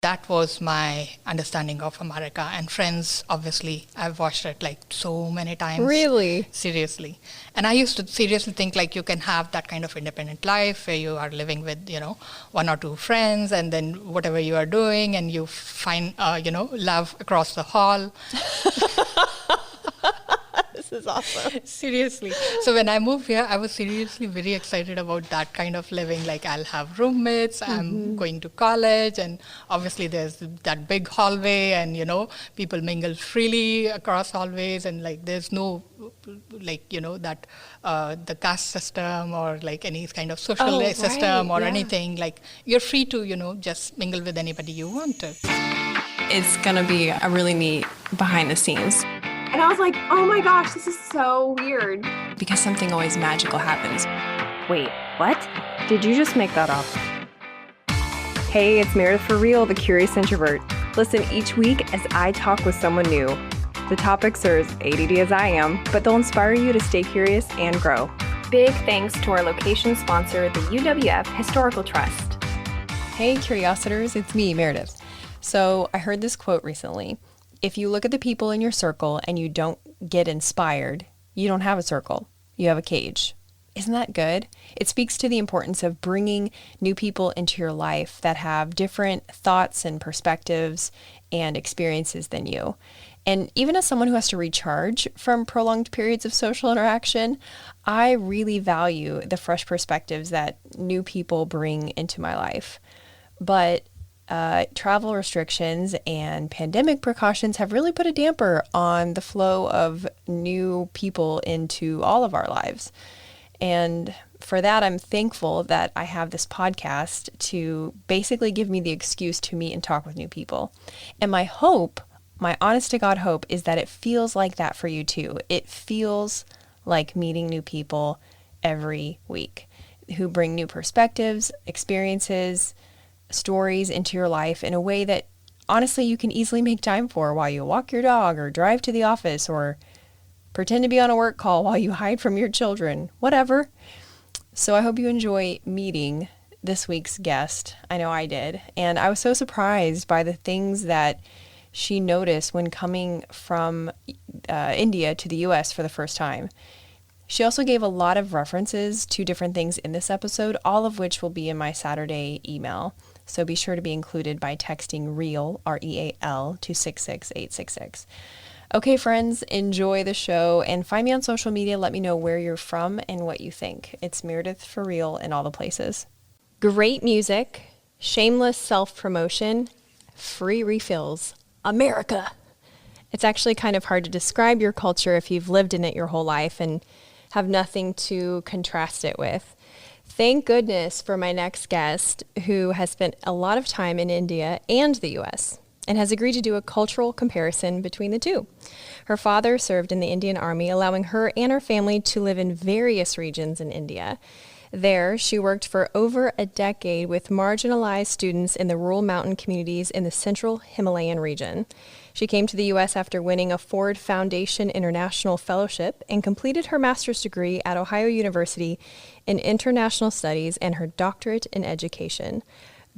that was my understanding of America. And Friends, obviously, I've watched it like so many times. Really? Seriously. And I used to seriously think like you can have that kind of independent life where you are living with, one or two friends, and then whatever you are doing, and you find, love across the hall. This is awesome. Seriously. So when I moved here, I was seriously very excited about that kind of living. Like, I'll have roommates, I'm going to college, and obviously there's that big hallway, and, people mingle freely across hallways, and like there's no, that the caste system or like any kind of social system or anything. Like, you're free to, just mingle with anybody you want to. It's going to be a really neat behind the scenes. And I was like, oh my gosh, this is so weird. Because something always magical happens. Wait, what? Did you just make that up? Hey, it's Meredith for Real, the Curious Introvert. Listen each week as I talk with someone new. The topics are as ADD as I am, but they'll inspire you to stay curious and grow. Big thanks to our location sponsor, the UWF Historical Trust. Hey, Curiositors, it's me, Meredith. So I heard this quote recently. If you look at the people in your circle and you don't get inspired, you don't have a circle. You have a cage. Isn't that good? It speaks to the importance of bringing new people into your life that have different thoughts and perspectives and experiences than you. And even as someone who has to recharge from prolonged periods of social interaction, I really value the fresh perspectives that new people bring into my life. But travel restrictions and pandemic precautions have really put a damper on the flow of new people into all of our lives. And for that, I'm thankful that I have this podcast to basically give me the excuse to meet and talk with new people. And my hope, my honest to God hope, is that it feels like that for you too. It feels like meeting new people every week who bring new perspectives, experiences, stories into your life in a way that honestly you can easily make time for while you walk your dog or drive to the office or pretend to be on a work call while you hide from your children, whatever. So I hope you enjoy meeting this week's guest. I know I did. And I was so surprised by the things that she noticed when coming from India to the US for the first time. She also gave a lot of references to different things in this episode, all of which will be in my Saturday email. So be sure to be included by texting REAL, REAL, to 66866. Okay, friends, enjoy the show and find me on social media. Let me know where you're from and what you think. It's Meredith for Real in all the places. Great music, shameless self-promotion, free refills. America! It's actually kind of hard to describe your culture if you've lived in it your whole life and have nothing to contrast it with. Thank goodness for my next guest, who has spent a lot of time in India and the US and has agreed to do a cultural comparison between the two. Her father served in the Indian Army, allowing her and her family to live in various regions in India. There, she worked for over a decade with marginalized students in the rural mountain communities in the central Himalayan region. She came to the U.S. after winning a Ford Foundation International Fellowship and completed her master's degree at Ohio University in International Studies and her doctorate in education.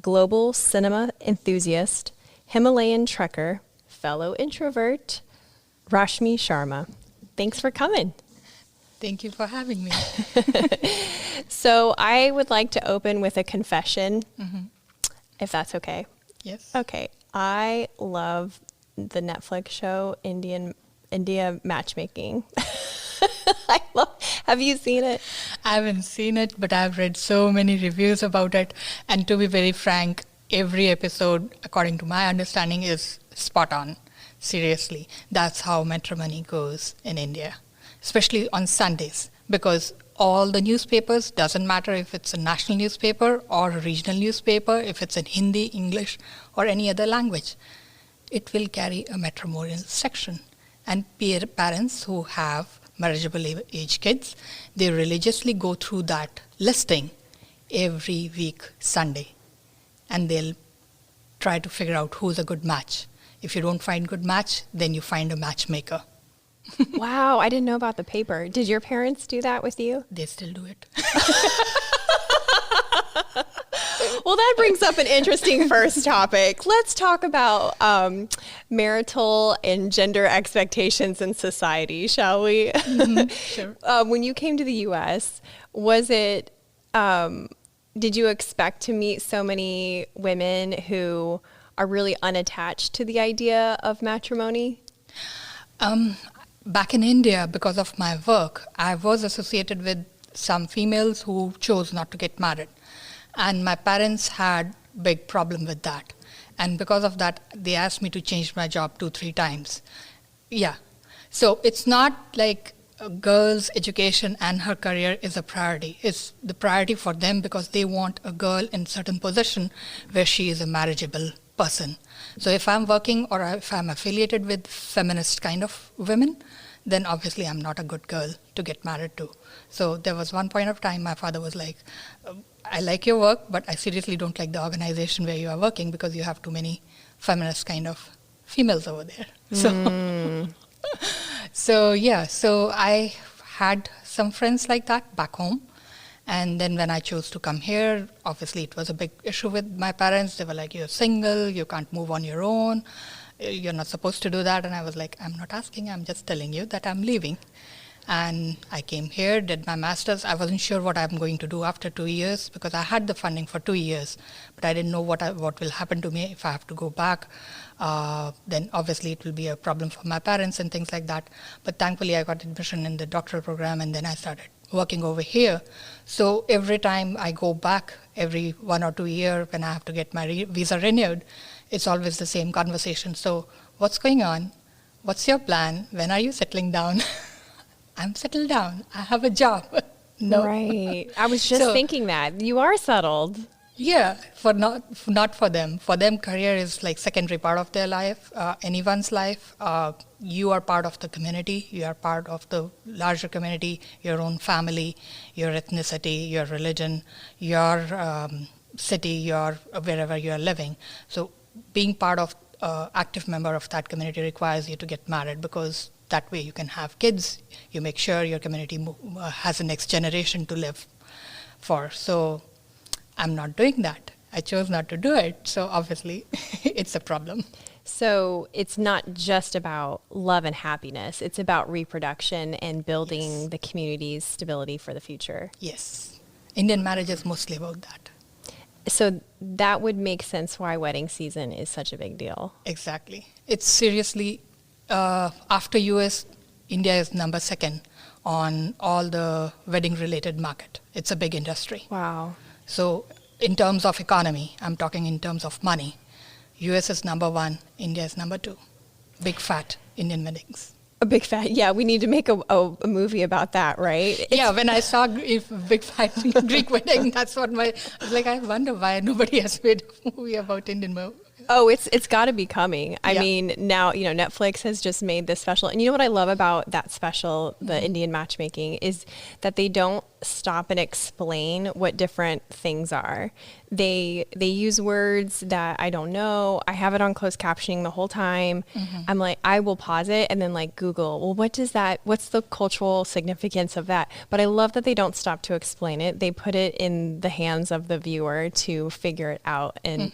Global cinema enthusiast, Himalayan trekker, fellow introvert, Rashmi Sharma. Thanks for coming. Thank you for having me. So I would like to open with a confession, if that's okay. Yes. Okay. I love the Netflix show India Matchmaking. Have you seen it? I haven't seen it, but I've read so many reviews about it. And to be very frank, every episode, according to my understanding, is spot on. Seriously. That's how matrimony goes in India, especially on Sundays, because all the newspapers, doesn't matter if it's a national newspaper or a regional newspaper, if it's in Hindi, English, or any other language, it will carry a matrimonial section. And parents who have marriageable age kids, they religiously go through that listing every week, Sunday. And they'll try to figure out who's a good match. If you don't find good match, then you find a matchmaker. Wow, I didn't know about the paper. Did your parents do that with you? They still do it. Well, that brings up an interesting first topic. Let's talk about marital and gender expectations in society, shall we? Sure. When you came to the U.S., was it, did you expect to meet so many women who are really unattached to the idea of matrimony? Back in India, because of my work, I was associated with some females who chose not to get married. And my parents had big problem with that. And because of that, they asked me to change my job 2-3 times. Yeah. So it's not like a girl's education and her career is a priority. It's the priority for them because they want a girl in certain position where she is a marriageable person. So if I'm working or if I'm affiliated with feminist kind of women, then obviously I'm not a good girl to get married to. So there was one point of time my father was like, I like your work, but I seriously don't like the organization where you are working because you have too many feminist kind of females over there. So I had some friends like that back home. And then when I chose to come here, obviously it was a big issue with my parents. They were like, you're single, you can't move on your own, you're not supposed to do that. And I was like, I'm not asking, I'm just telling you that I'm leaving. And I came here, did my master's. I wasn't sure what I'm going to do after 2 years because I had the funding for 2 years, but I didn't know what will happen to me if I have to go back. Then obviously it will be a problem for my parents and things like that. But thankfully I got admission in the doctoral program and then I started working over here. So every time I go back, every 1 or 2 years when I have to get my visa renewed, it's always the same conversation. So what's going on? What's your plan? When are you settling down? I'm settled down. I have a job. No. Right. I was just thinking that. You are settled. Yeah, not for them. For them, career is like secondary part of their life, anyone's life. You are part of the community. You are part of the larger community, your own family, your ethnicity, your religion, your city, your wherever you are living. So being part of active member of that community requires you to get married because that way you can have kids. You make sure your community has a next generation to live for. So I'm not doing that. I chose not to do it. So obviously it's a problem. So it's not just about love and happiness. It's about reproduction and building the community's stability for the future. Yes. Indian marriage is mostly about that. So that would make sense why wedding season is such a big deal. Exactly. It's seriously, after US, India is number 2 on all the wedding related market. It's a big industry. Wow. So in terms of economy, I'm talking in terms of money, US is number 1, India is number 2. Big fat Indian weddings. A big fat, yeah, we need to make a movie about that, right? Yeah, when I saw big fat Greek wedding, that's what I was like, I wonder why nobody has made a movie about Indian movie. Oh, it's got to be coming. I mean, now, Netflix has just made this special. And you know what I love about that special, the Indian matchmaking, is that they don't stop and explain what different things are. They use words that I don't know. I have it on closed captioning the whole time. I'm like, I will pause it and then like Google, well, what's the cultural significance of that? But I love that they don't stop to explain it. They put it in the hands of the viewer to figure it out. And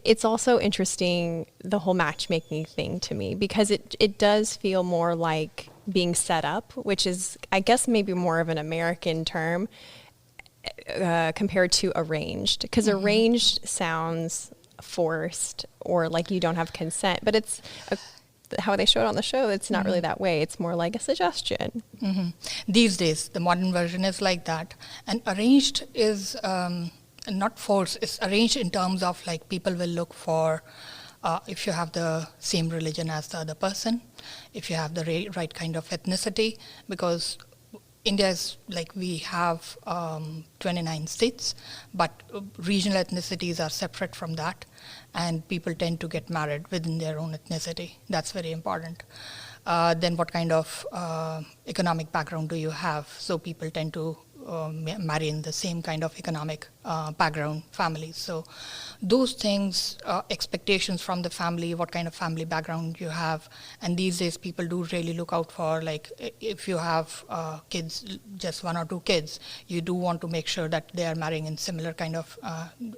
it's also interesting, the whole matchmaking thing to me, because it does feel more like being set up, which is, I guess, maybe more of an American term compared to arranged, because arranged sounds forced or like you don't have consent, but it's how they show it on the show. It's not really that way. It's more like a suggestion. These days, the modern version is like that. And arranged is not forced. It's arranged in terms of like people will look for if you have the same religion as the other person, if you have the right kind of ethnicity, because India is like, we have 29 states, but regional ethnicities are separate from that, and people tend to get married within their own ethnicity. That's very important. Then what kind of economic background do you have? So people tend to marry in the same kind of economic background families. So those things, expectations from the family, what kind of family background you have, and these days people do really look out for, like if you have kids, just 1 or 2 kids, you do want to make sure that they are marrying in similar kind of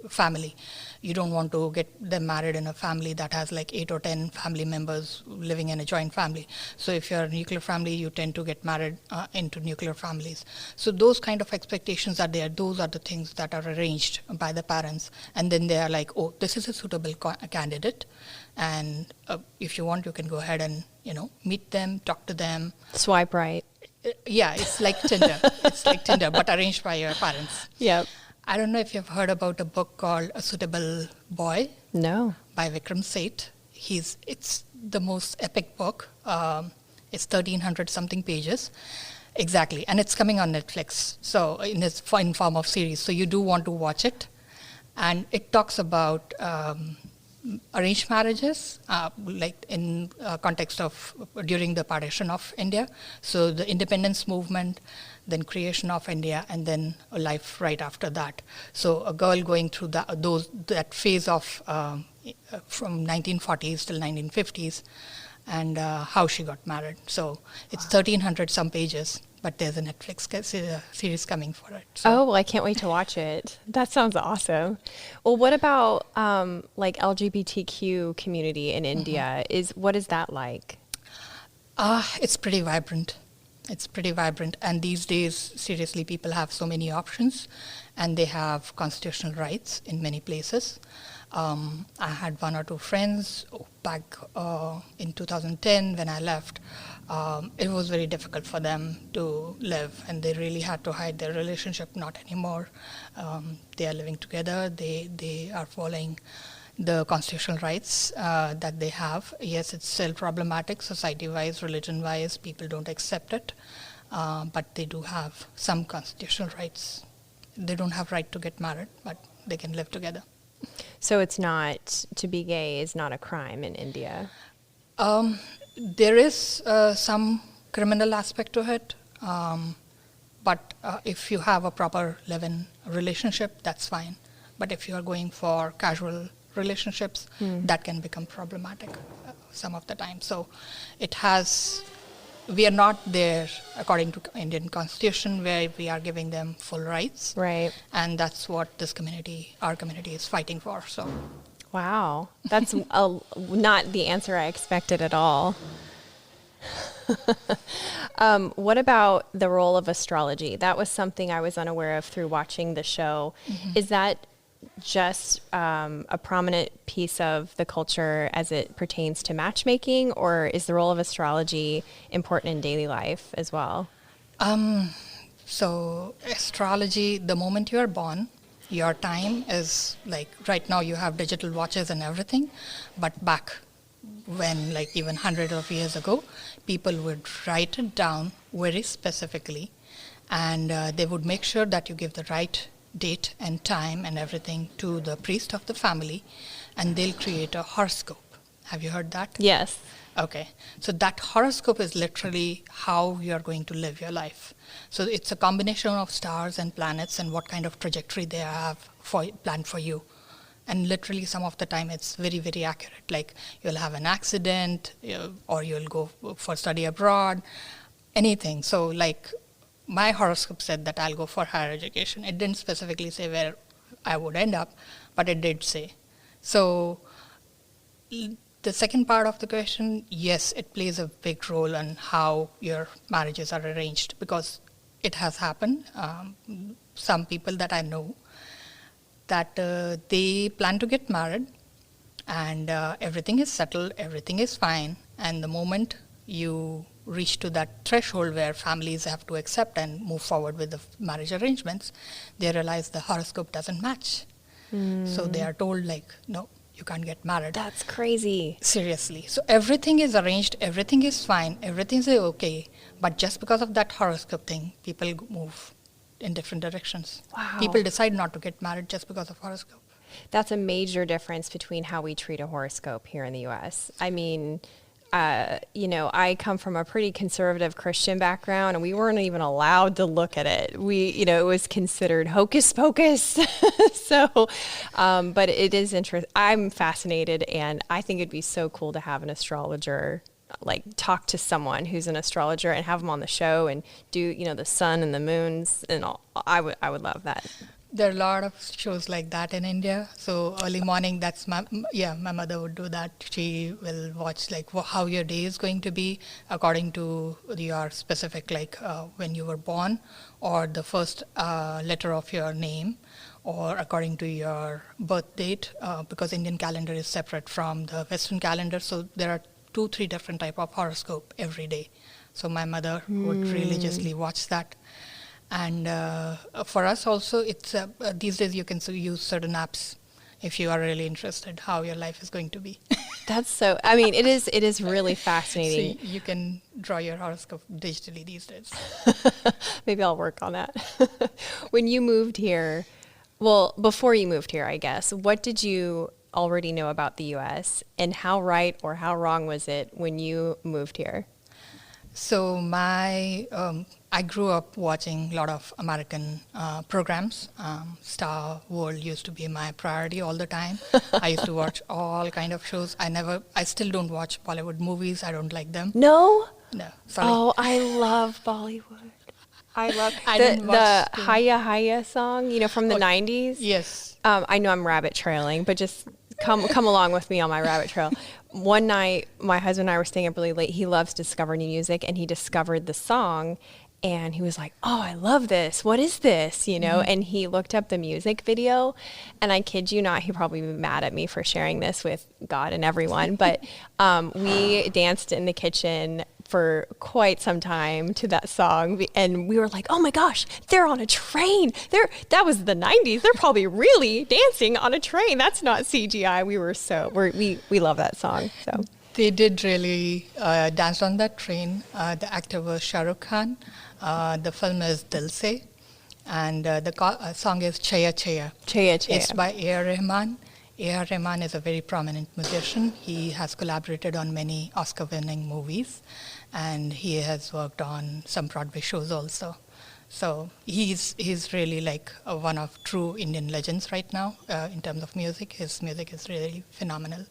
family. You don't want to get them married in a family that has like 8 or 10 family members living in a joint family. So if you're a nuclear family, you tend to get married into nuclear families. So those kind of expectations are there. Those are the things that are arranged by the parents, and then they are like, oh, this is a suitable candidate, and if you want, you can go ahead and meet them, talk to them. Swipe right. Yeah, it's like Tinder. It's like Tinder, but arranged by your parents. Yep. I don't know if you've heard about a book called A Suitable Boy. No. By Vikram Seth. It's the most epic book. It's 1,300 something pages. Exactly, and it's coming on Netflix. So in form of series. So you do want to watch it, and it talks about arranged marriages, like in context of during the partition of India. So the independence movement, then creation of India, and then a life right after that. So a girl going through that phase of from 1940s till 1950s, and how she got married. So it's 1,300 some pages, but there's a Netflix series coming for it. So. Oh, well, I can't wait to watch it. That sounds awesome. Well, what about like LGBTQ community in India? What is that like? It's pretty vibrant. It's pretty vibrant. And these days, seriously, people have so many options, and they have constitutional rights in many places. I had 1 or 2 friends back in 2010 when I left. It was very difficult for them to live, and they really had to hide their relationship. Not anymore. They are living together. They are following the constitutional rights that they have. Yes, it's still problematic society-wise, religion-wise. People don't accept it, but they do have some constitutional rights. They don't have right to get married, but they can live together. So it's not, to be gay is not a crime in India? There is some criminal aspect to it, but if you have a proper live-in relationship, that's fine. But if you are going for casual relationships, that can become problematic some of the time. So we are not there according to Indian Constitution where we are giving them full rights. Right. And that's what our community is fighting for. So. Wow. That's not the answer I expected at all. What about the role of astrology? That was something I was unaware of through watching the show. Mm-hmm. Is that just a prominent piece of the culture as it pertains to matchmaking, or is the role of astrology important in daily life as well? So astrology, the moment you are born, your time is like, right now you have digital watches and everything, but back when, like even hundreds of years ago, people would write it down very specifically, and they would make sure that you give the right date and time and everything to the priest of the family, and they'll create a horoscope. Have you heard that? Yes. Okay. So that horoscope is literally how you're going to live your life. So it's a combination of stars and planets and what kind of trajectory they have planned for you. And literally some of the time it's very, very accurate. Like you'll have an accident, or you'll go for study abroad, anything. So like my horoscope said that I'll go for higher education. It didn't specifically say where I would end up, but it did say. So the second part of the question, yes, it plays a big role in how your marriages are arranged, because it has happened. Some people that I know, that they plan to get married, and everything is settled, everything is fine, and the moment you reach to that threshold where families have to accept and move forward with the marriage arrangements, they realize the horoscope doesn't match. So they are told like, no, you can't get married. That's crazy. Seriously. So everything is arranged, everything is fine, everything's okay, but just because of that horoscope thing, people move in different directions. Wow. People decide not to get married just because of horoscope. That's a major difference between how we treat a horoscope here in the U.S. I mean, I come from a pretty conservative Christian background, and we weren't even allowed to look at it. It was considered hocus pocus. So, but it is interesting. I'm fascinated, and I think it'd be so cool to have an astrologer, like talk to someone who's an astrologer and have them on the show and do, the sun and the moons and all. I would love that. There are a lot of shows like that in India. So early morning, my mother would do that. She will watch like how your day is going to be according to your specific, like when you were born or the first letter of your name or according to your birth date, because Indian calendar is separate from the Western calendar. So there are 2-3 different type of horoscope every day. So my mother would religiously watch that. And for us also, it's these days you can use certain apps if you are really interested how your life is going to be. That's so, it is really fascinating. So you can draw your horoscope digitally these days. Maybe I'll work on that. When you moved here, well, before you moved here, I guess, what did you already know about the U.S. and how right or how wrong was it when you moved here? So I grew up watching a lot of American programs. Star World used to be my priority all the time. I used to watch all kind of shows. I still don't watch Bollywood movies. I don't like them. No? No, sorry. Oh, I love Bollywood. I love didn't watch the Haya Haya song, from the 90s. Yes. I know I'm rabbit trailing, but just come along with me on my rabbit trail. One night, my husband and I were staying up really late. He loves discovering new music, and he discovered the song, and he was like, "Oh, I love this. What is this?" And he looked up the music video, and I kid you not, he probably be mad at me for sharing this with God and everyone, but we danced in the kitchen for quite some time to that song, and we were like, "Oh my gosh, they're on a train! That was the 90s. They're probably really dancing on a train. That's not CGI." We love that song. So they did really dance on that train. The actor was Shah Rukh Khan. The film is Dil Se, and the song is Chaya Chaya. Chaya Chaya. It's by A.R. Rahman. A.R. Rahman is a very prominent musician. He has collaborated on many Oscar-winning movies, and he has worked on some Broadway shows also. So he's really like one of true Indian legends right now in terms of music. His music is really phenomenal.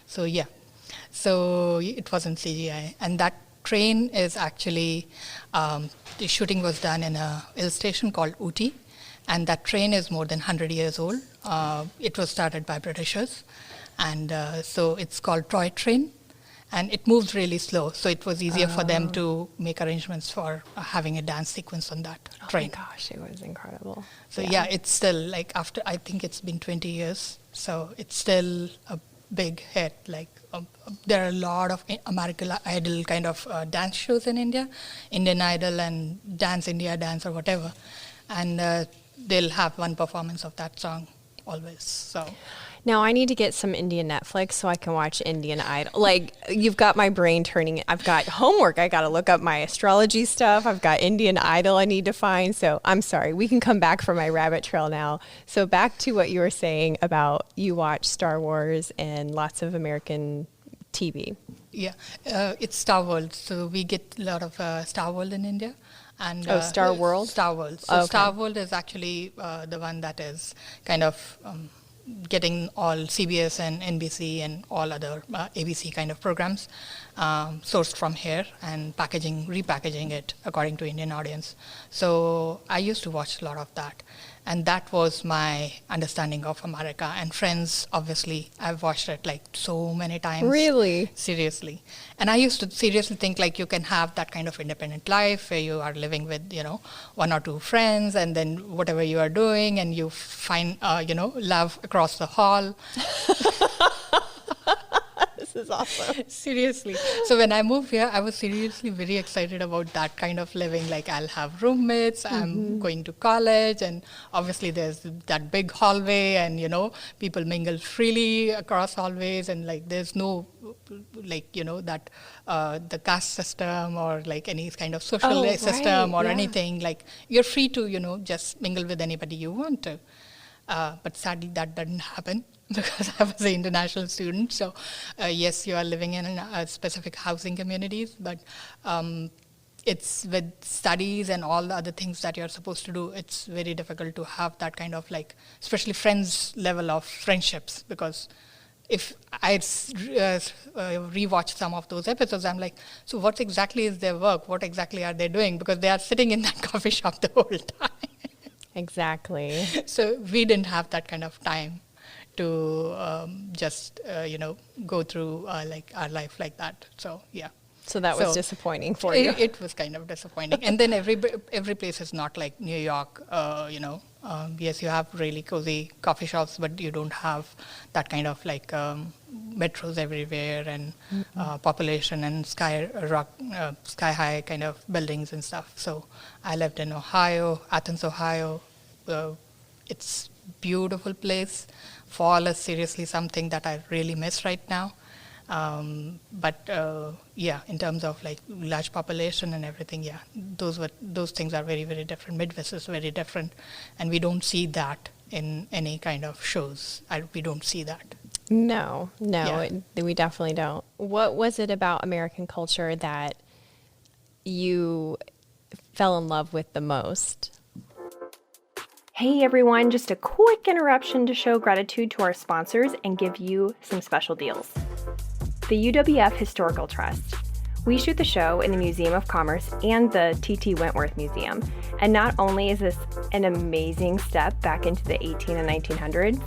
So yeah, so it wasn't CGI, and that train is actually the shooting was done in a hill station called Ooty. And that train is more than 100 years old. It was started by Britishers. And so it's called Toy Train. And it moves really slow. So it was easier for them to make arrangements for having a dance sequence on that train. Oh my gosh, it was incredible. So yeah, it's still like after, I think it's been 20 years. So it's still a big hit. Like there are a lot of American Idol kind of dance shows in India. Indian Idol and Dance India Dance or whatever. And they'll have one performance of that song always. So now I need to get some Indian Netflix so I can watch Indian Idol. Like, you've got my brain turning. I've got homework. I got to look up my astrology stuff. I've got Indian Idol I need to find. So I'm sorry. We can come back for my rabbit trail now. So back to what you were saying about you watch Star Wars and lots of American TV. Yeah, it's Star World. So we get a lot of Star World in India. And Star World? Star World. So Star World is actually the one that is kind of getting all CBS and NBC and all other ABC kind of programs sourced from here and repackaging it according to Indian audience. So I used to watch a lot of that. And that was my understanding of America. And Friends, obviously, I've watched it like so many times. Really? Seriously. And I used to seriously think like you can have that kind of independent life where you are living with, one or two friends and then whatever you are doing and you find, love across the hall. This is awesome. Seriously. So when I moved here, I was seriously very excited about that kind of living. Like I'll have roommates, I'm going to college, and obviously there's that big hallway and, people mingle freely across hallways and like there's no that the caste system or like any kind of social system or anything. Like you're free to, just mingle with anybody you want to. But sadly that doesn't happen. because I was an international student. So, yes, you are living in specific housing communities, but it's with studies and all the other things that you're supposed to do, it's very difficult to have that kind of like, especially friends level of friendships, because if I rewatch some of those episodes, I'm like, so what exactly is their work? What exactly are they doing? Because they are sitting in that coffee shop the whole time. Exactly. So we didn't have that kind of time to just, go through like our life like that. So, yeah. So that was disappointing for you. It was kind of disappointing. And then every place is not like New York, yes, you have really cozy coffee shops, but you don't have that kind of like metros everywhere and population and sky high kind of buildings and stuff. So I lived in Athens, Ohio. It's beautiful place. Fall is seriously something that I really miss right now. But in terms of like large population and everything, those things are very, very different. Midwest is very different, and we don't see that in any kind of shows. We don't see that. No, we definitely don't. What was it about American culture that you fell in love with the most? Hey everyone, just a quick interruption to show gratitude to our sponsors and give you some special deals. The UWF Historical Trust. We shoot the show in the Museum of Commerce and the T.T. Wentworth Museum. And not only is this an amazing step back into the 18 and 1900s,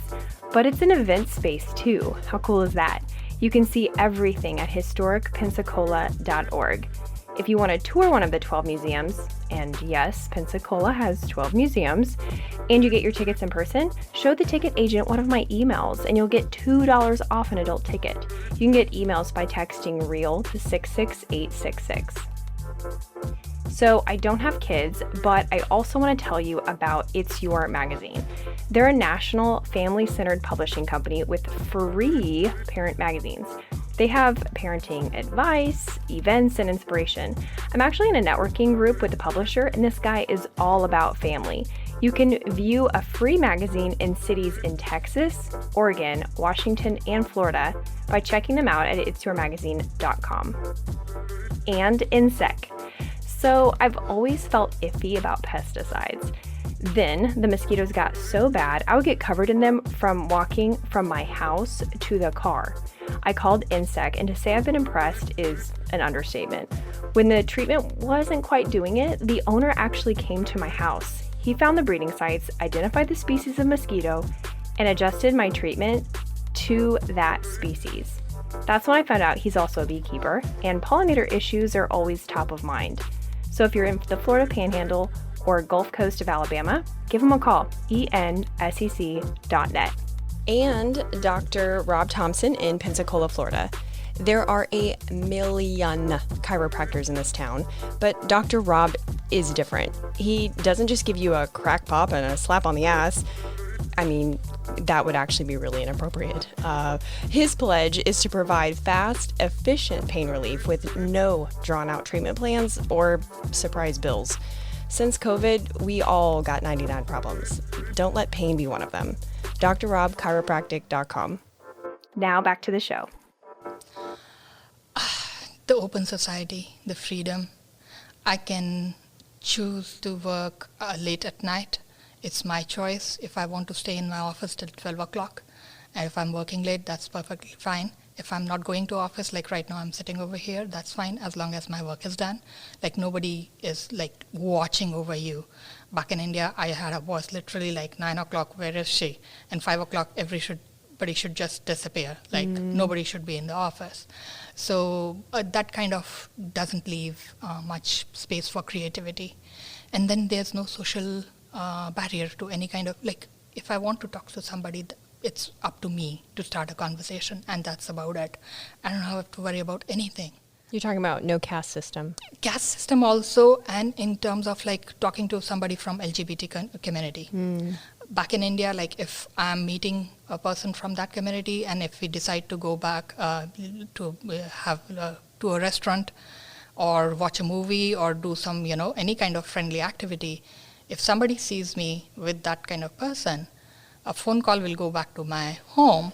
but it's an event space too. How cool is that? You can see everything at historicpensacola.org. If you want to tour one of the 12 museums, and yes, Pensacola has 12 museums, and you get your tickets in person, show the ticket agent one of my emails and you'll get $2 off an adult ticket. You can get emails by texting REAL to 66866. So I don't have kids, but I also want to tell you about It's Your Magazine. They're a national family-centered publishing company with free parent magazines. They have parenting advice, events, and inspiration. I'm actually in a networking group with the publisher, and this guy is all about family. You can view a free magazine in cities in Texas, Oregon, Washington, and Florida by checking them out at itsyourmagazine.com. And INSEC. So I've always felt iffy about pesticides. Then the mosquitoes got so bad, I would get covered in them from walking from my house to the car. I called INSEC, and to say I've been impressed is an understatement. When the treatment wasn't quite doing it, the owner actually came to my house. He found the breeding sites, identified the species of mosquito, and adjusted my treatment to that species. That's when I found out he's also a beekeeper, and pollinator issues are always top of mind. So if you're in the Florida Panhandle or Gulf Coast of Alabama, give him a call, ensec.net. And Dr. Rob Thompson in Pensacola, Florida. There are 1 million chiropractors in this town, but Dr. Rob is different. He doesn't just give you a crack pop and a slap on the ass. I mean, that would actually be really inappropriate. His pledge is to provide fast, efficient pain relief with no drawn-out treatment plans or surprise bills. Since COVID, we all got 99 problems. Don't let pain be one of them. drrobchiropractic.com. Now back to the show. The open society, the freedom. I can choose to work late at night. It's my choice. If I want to stay in my office till 12 o'clock, and if I'm working late, that's perfectly fine. If I'm not going to office, like right now I'm sitting over here, that's fine as long as my work is done. Like nobody is like watching over you. Back in India, I had a boss literally like 9 o'clock, where is she? And 5 o'clock, everybody should just disappear. Like nobody should be in the office. So that kind of doesn't leave much space for creativity. And then there's no social barrier to any kind of, like, if I want to talk to somebody, it's up to me to start a conversation, and that's about it. I don't have to worry about anything. You're talking about no caste system. Caste system also, and in terms of like talking to somebody from LGBT community. Back in India, like if I'm meeting a person from that community, and if we decide to go back to a restaurant or watch a movie or do some, any kind of friendly activity, if somebody sees me with that kind of person, a phone call will go back to my home.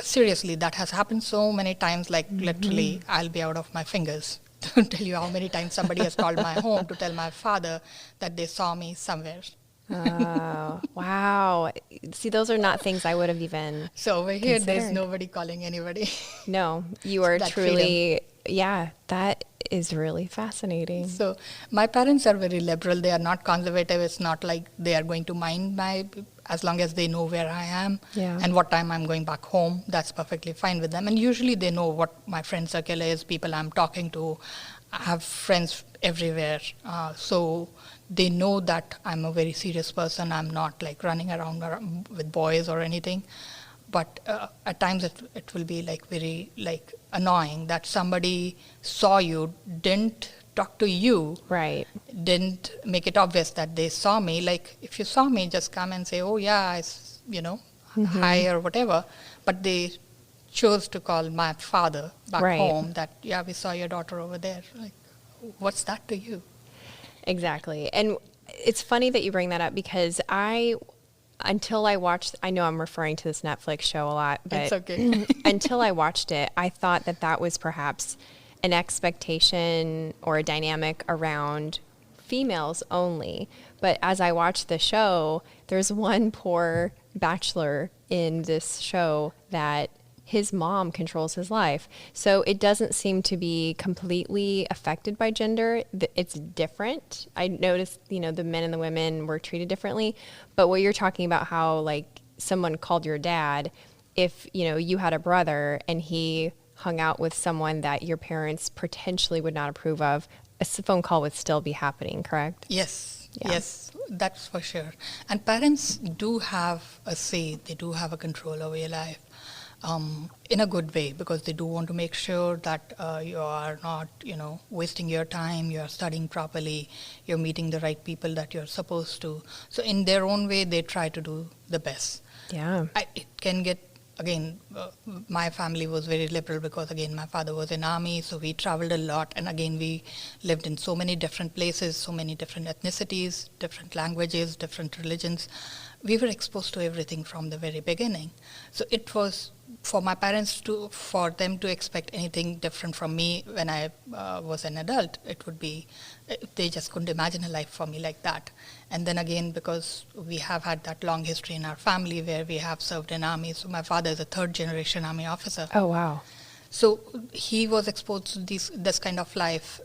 Seriously, that has happened so many times, like literally I'll be out of my fingers to tell you how many times somebody has called my home to tell my father that they saw me somewhere. Oh, wow. See, those are not things I would have even So over here, there's considered. nobody calling anybody. No, you are That truly, yeah, that is really fascinating. So my parents are very liberal. They are not conservative. It's not like they are going to mind as long as they know where I am Yeah. and what time I'm going back home. That's perfectly fine with them. And usually they know what my friend circle is, people I'm talking to. I have friends everywhere. So they know that I'm a very serious person. I'm not like running around with boys or anything. But at times it will be like very like annoying that somebody saw you, didn't talk to you, Right. didn't make it obvious that they saw me. Like if you saw me, just come and say, oh yeah, hi or whatever. But they chose to call my father back Right. home that, yeah, we saw your daughter over there. Like, what's that to you? Exactly. And it's funny that you bring that up because until I watched, I know I'm referring to this Netflix show a lot, but It's okay. until I watched it, I thought that was perhaps an expectation or a dynamic around females only. But as I watched the show, there's one poor bachelor in this show that his mom controls his life. So it doesn't seem to be completely affected by gender. It's different. I noticed, the men and the women were treated differently. But what you're talking about, how like someone called your dad, if, you had a brother and he hung out with someone that your parents potentially would not approve of, a phone call would still be happening, correct? Yes, Yeah. yes, that's for sure. And parents do have a say, they do have a control over your life in a good way, because they do want to make sure that you are not, wasting your time, you're studying properly, you're meeting the right people that you're supposed to. So in their own way, they try to do the best. Yeah. It can get, again, my family was very liberal because, again, my father was in army, so we traveled a lot. And again, we lived in so many different places, so many different ethnicities, different languages, different religions. We were exposed to everything from the very beginning. So it was for my parents for them to expect anything different from me when I was an adult. It would be, they just couldn't imagine a life for me like that. And then again, because we have had that long history in our family where we have served in army. So my father is a third generation army officer. Oh, wow. So he was exposed to this kind of life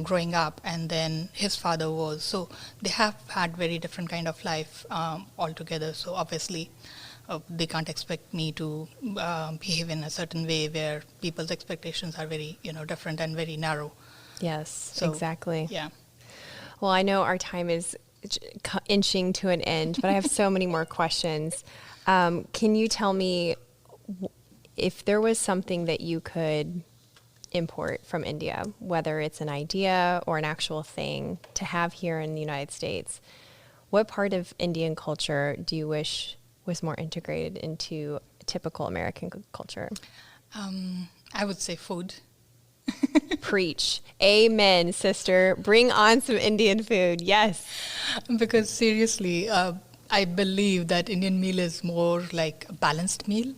growing up, and then his father was. So they have had very different kind of life altogether. So obviously, they can't expect me to behave in a certain way where people's expectations are very, different and very narrow. Yes, So, exactly. Yeah. Well, I know our time is inching to an end, but I have so many more questions. Can you tell me if there was something that you could import from India, whether it's an idea or an actual thing to have here in the United States, what part of Indian culture do you wish was more integrated into typical American culture? I would say food. Preach. Amen, sister. Bring on some Indian food. Yes. Because seriously, I believe that Indian meal is more like a balanced meal.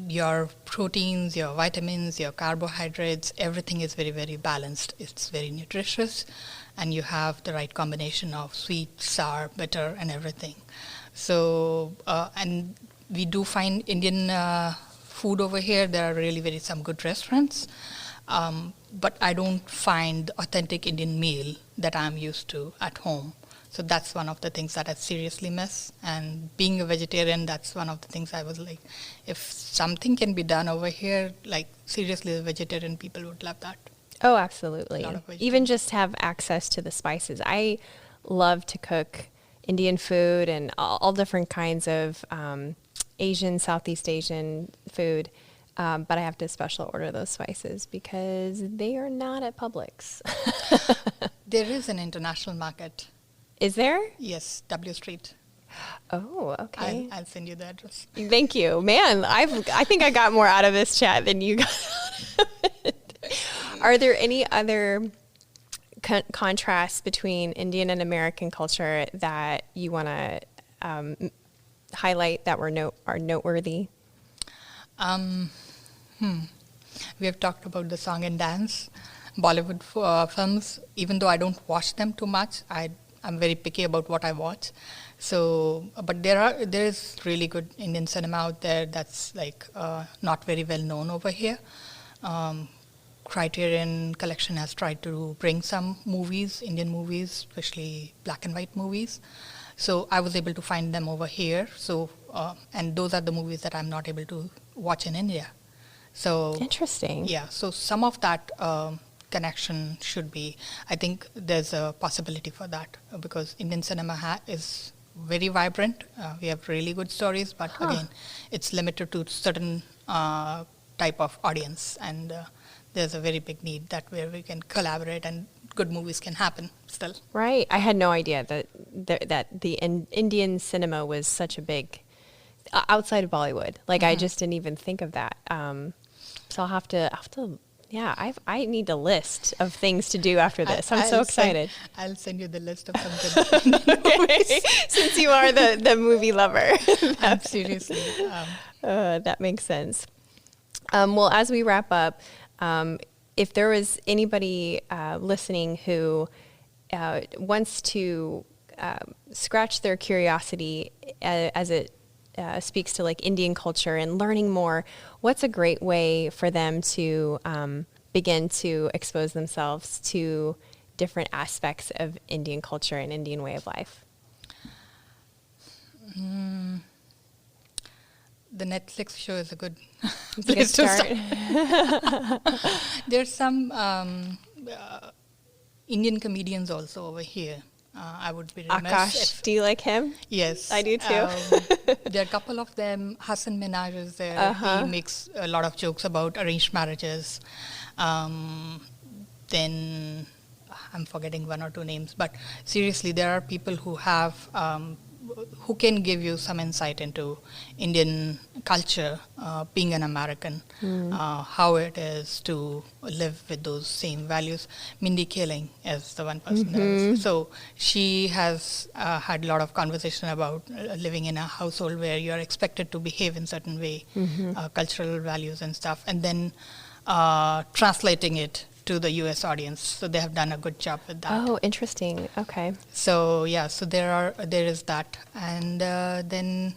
Your proteins, your vitamins, your carbohydrates, everything is very, very balanced. It's very nutritious, and you have the right combination of sweet, sour, bitter, and everything. So, and we do find Indian food over here. There are really some good restaurants, but I don't find authentic Indian meal that I'm used to at home. So that's one of the things that I seriously miss. And being a vegetarian, that's one of the things I was like, if something can be done over here, like seriously, the vegetarian people would love that. Oh, absolutely. A lot of vegetables. Even just have access to the spices. I love to cook Indian food and all different kinds of Asian, Southeast Asian food. But I have to special order those spices because they are not at Publix. There is an international market. Is there? Yes, W Street. Oh, okay. I'll send you the address. Thank you. Man, I think I got more out of this chat than you got out of it. Are there any other contrasts between Indian and American culture that you want to highlight that are noteworthy? We have talked about the song and dance, Bollywood films. Even though I don't watch them too much, I'm very picky about what I watch. So, but there is really good Indian cinema out there that's like not very well known over here. Criterion Collection has tried to bring some movies, Indian movies, especially black and white movies. So I was able to find them over here. So, and those are the movies that I'm not able to watch in India. So Interesting. yeah, so some of that connection should be, I think there's a possibility for that because Indian cinema is very vibrant. We have really good stories, but again, it's limited to certain type of audience, and there's a very big need that where we can collaborate and good movies can happen still. Right. I had no idea that the Indian cinema was such a big, outside of Bollywood. Like I just didn't even think of that. So I'll have to, yeah, I need a list of things to do after this. I'm so excited. I'll send you the list of some good movies. Since you are the movie lover. Seriously. That makes sense. Well, as we wrap up, if there was anybody listening who wants to scratch their curiosity as it speaks to like Indian culture and learning more, what's a great way for them to begin to expose themselves to different aspects of Indian culture and Indian way of life? The Netflix show is a good place to start. There's some Indian comedians also over here. I would be remiss. Akash, do you like him? Yes. I do too. There are a couple of them. Hassan Minaj is there. He makes a lot of jokes about arranged marriages. Then I'm forgetting one or two names. But seriously, there are people who have who can give you some insight into Indian culture, being an American, how it is to live with those same values. Mindy Kaling is the one person. So she has had a lot of conversation about living in a household where you're expected to behave in certain way, cultural values and stuff, and then translating it to the U.S. audience. So they have done a good job with that. Oh, interesting. Okay. So yeah, so there is that, and then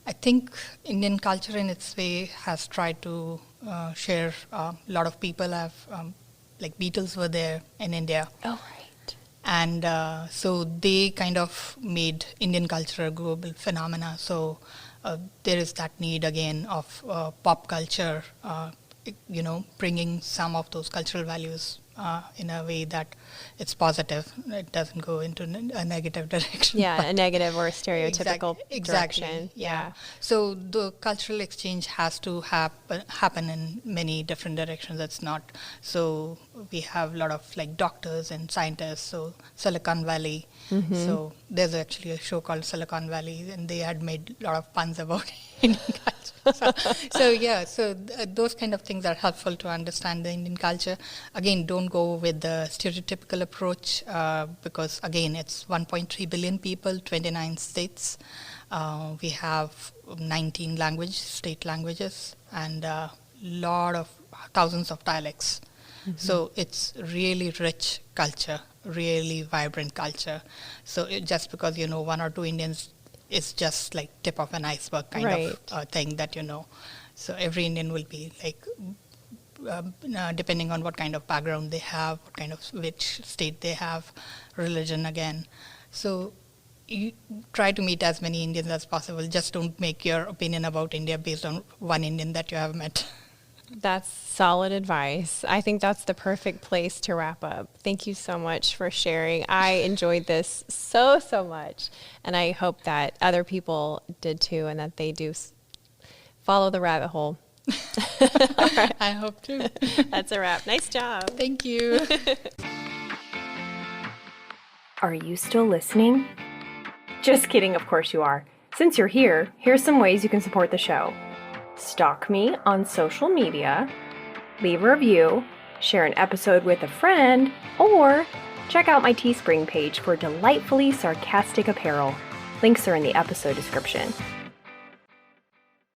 I think Indian culture in its way has tried to share. A lot of people have like Beatles were there in India. Oh, right. And so they kind of made Indian culture a global phenomena. So there is that need again of pop culture. Bringing some of those cultural values in a way that it's positive. It doesn't go into a negative direction. Yeah, a negative or a stereotypical exactly. direction. Yeah. So the cultural exchange has to happen in many different directions. It's not. So we have a lot of like doctors and scientists. So Silicon Valley. So there's actually a show called Silicon Valley, and they had made a lot of puns about Indian culture. So those kind of things are helpful to understand the Indian culture. Again, don't go with the stereotypical approach because again, it's 1.3 billion people, 29 states. We have 19 state languages, and lot of thousands of dialects. So it's really rich culture, really vibrant culture. So just because one or two Indians is just like tip of an iceberg kind of thing that So every Indian will be like, depending on what kind of background they have, which state they have, religion again. So you try to meet as many Indians as possible. Just don't make your opinion about India based on one Indian that you have met. That's solid advice. I think that's the perfect place to wrap up. Thank you so much for sharing. I enjoyed this so much, and I hope that other people did too, and that they do follow the rabbit hole. Right. I hope too. That's a wrap. Nice job. Thank you. Are you still listening? Just kidding, of course you are. Since you're here, here's some ways you can support the show. Stalk me on social media, leave a review, share an episode with a friend, or check out my Teespring page for delightfully sarcastic apparel. Links are in the episode description.